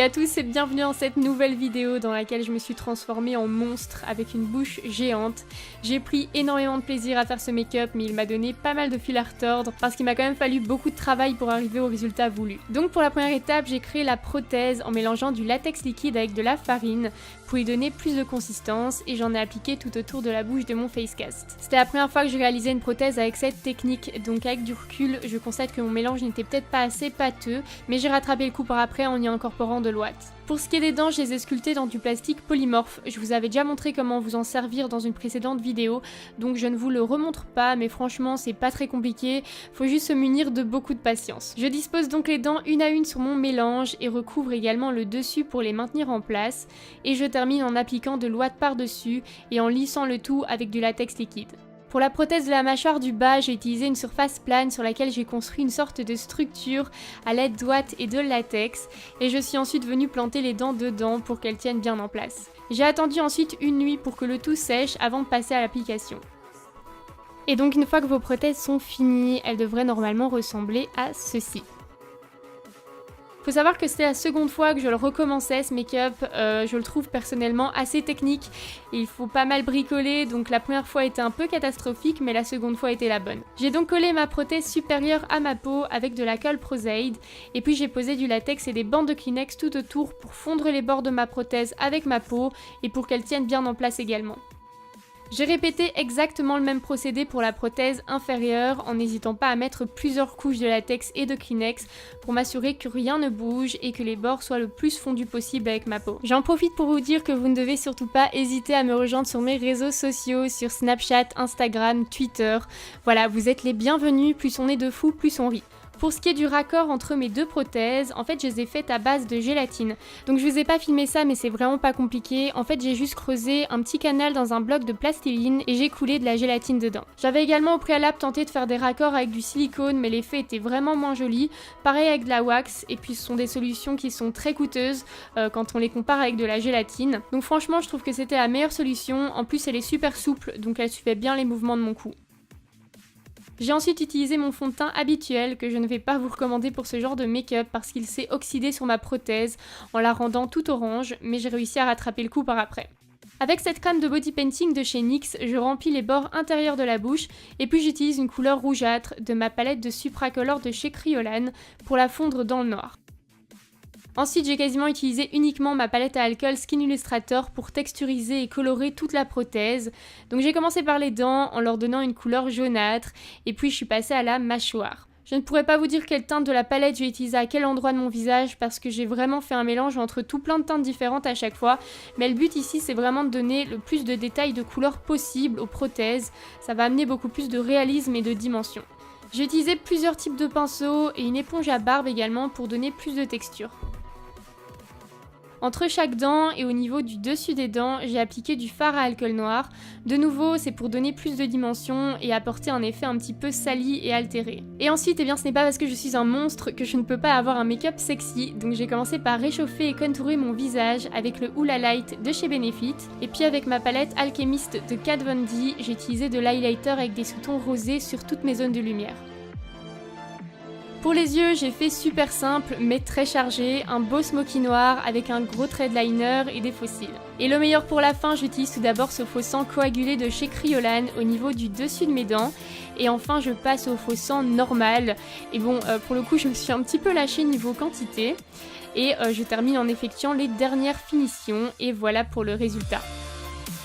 à tous et bienvenue dans cette nouvelle vidéo dans laquelle je me suis transformée en monstre avec une bouche géante. J'ai pris énormément de plaisir à faire ce make-up mais il m'a donné pas mal de fil à retordre parce qu'il m'a quand même fallu beaucoup de travail pour arriver au résultat voulu. Donc pour la première étape, j'ai créé la prothèse en mélangeant du latex liquide avec de la farine pour lui donner plus de consistance et j'en ai appliqué tout autour de la bouche de mon face cast. C'était la première fois que je réalisais une prothèse avec cette technique, donc avec du recul, je constate que mon mélange n'était peut-être pas assez pâteux, mais j'ai rattrapé le coup par après en y incorporant de l'ouate. Pour ce qui est des dents, je les ai sculptées dans du plastique polymorphe. Je vous avais déjà montré comment vous en servir dans une précédente vidéo, donc je ne vous le remontre pas, mais franchement c'est pas très compliqué, faut juste se munir de beaucoup de patience. Je dispose donc les dents une à une sur mon mélange et recouvre également le dessus pour les maintenir en place, et je termine en appliquant de l'ouate par-dessus et en lissant le tout avec du latex liquide. Pour la prothèse de la mâchoire du bas, j'ai utilisé une surface plane sur laquelle j'ai construit une sorte de structure à l'aide d'ouate et de latex et je suis ensuite venue planter les dents dedans pour qu'elles tiennent bien en place. J'ai attendu ensuite une nuit pour que le tout sèche avant de passer à l'application. Et donc une fois que vos prothèses sont finies, elles devraient normalement ressembler à ceci. Faut savoir que c'était la seconde fois que je le recommençais ce make-up, je le trouve personnellement assez technique, il faut pas mal bricoler, donc la première fois était un peu catastrophique mais la seconde fois était la bonne. J'ai donc collé ma prothèse supérieure à ma peau avec de la colle Prozaid, et puis j'ai posé du latex et des bandes de Kleenex tout autour pour fondre les bords de ma prothèse avec ma peau et pour qu'elle tienne bien en place également. J'ai répété exactement le même procédé pour la prothèse inférieure en n'hésitant pas à mettre plusieurs couches de latex et de Kleenex pour m'assurer que rien ne bouge et que les bords soient le plus fondus possible avec ma peau. J'en profite pour vous dire que vous ne devez surtout pas hésiter à me rejoindre sur mes réseaux sociaux, sur Snapchat, Instagram, Twitter. Voilà, vous êtes les bienvenus, plus on est de fous, plus on rit. Pour ce qui est du raccord entre mes deux prothèses, en fait je les ai faites à base de gélatine. Donc je vous ai pas filmé ça mais c'est vraiment pas compliqué. En fait j'ai juste creusé un petit canal dans un bloc de plastiline et j'ai coulé de la gélatine dedans. J'avais également au préalable tenté de faire des raccords avec du silicone mais l'effet était vraiment moins joli. Pareil avec de la wax et puis ce sont des solutions qui sont très coûteuses quand on les compare avec de la gélatine. Donc franchement je trouve que c'était la meilleure solution. En plus elle est super souple donc elle suivait bien les mouvements de mon cou. J'ai ensuite utilisé mon fond de teint habituel que je ne vais pas vous recommander pour ce genre de make-up parce qu'il s'est oxydé sur ma prothèse en la rendant toute orange, mais j'ai réussi à rattraper le coup par après. Avec cette crème de body painting de chez NYX, je remplis les bords intérieurs de la bouche et puis j'utilise une couleur rougeâtre de ma palette de Supracolor de chez Kryolan pour la fondre dans le noir. Ensuite, j'ai quasiment utilisé uniquement ma palette à alcool Skin Illustrator pour texturiser et colorer toute la prothèse. Donc j'ai commencé par les dents en leur donnant une couleur jaunâtre et puis je suis passée à la mâchoire. Je ne pourrais pas vous dire quelle teinte de la palette j'ai utilisé à quel endroit de mon visage parce que j'ai vraiment fait un mélange entre tout plein de teintes différentes à chaque fois. Mais le but ici c'est vraiment de donner le plus de détails de couleurs possible aux prothèses. Ça va amener beaucoup plus de réalisme et de dimension. J'ai utilisé plusieurs types de pinceaux et une éponge à barbe également pour donner plus de texture. Entre chaque dent et au niveau du dessus des dents, j'ai appliqué du fard à alcool noir. De nouveau, c'est pour donner plus de dimension et apporter un effet un petit peu sali et altéré. Et ensuite, ce n'est pas parce que je suis un monstre que je ne peux pas avoir un make-up sexy, donc j'ai commencé par réchauffer et contourer mon visage avec le Hoola Light de chez Benefit. Et puis avec ma palette Alchemist de Kat Von D, j'ai utilisé de l'highlighter avec des sous-tons rosés sur toutes mes zones de lumière. Pour les yeux, j'ai fait super simple mais très chargé, un beau smoky noir avec un gros trait de liner et des faux cils. Et le meilleur pour la fin, j'utilise tout d'abord ce faux sang coagulé de chez Kryolan au niveau du dessus de mes dents. Et enfin, je passe au faux sang normal. Et bon, pour le coup, je me suis un petit peu lâchée niveau quantité. Et je termine en effectuant les dernières finitions. Et voilà pour le résultat.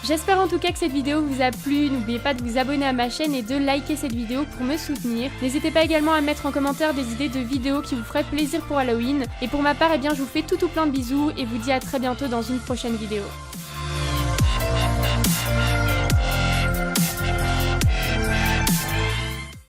J'espère en tout cas que cette vidéo vous a plu, n'oubliez pas de vous abonner à ma chaîne et de liker cette vidéo pour me soutenir. N'hésitez pas également à mettre en commentaire des idées de vidéos qui vous feraient plaisir pour Halloween. Et pour ma part, je vous fais tout plein de bisous et vous dis à très bientôt dans une prochaine vidéo.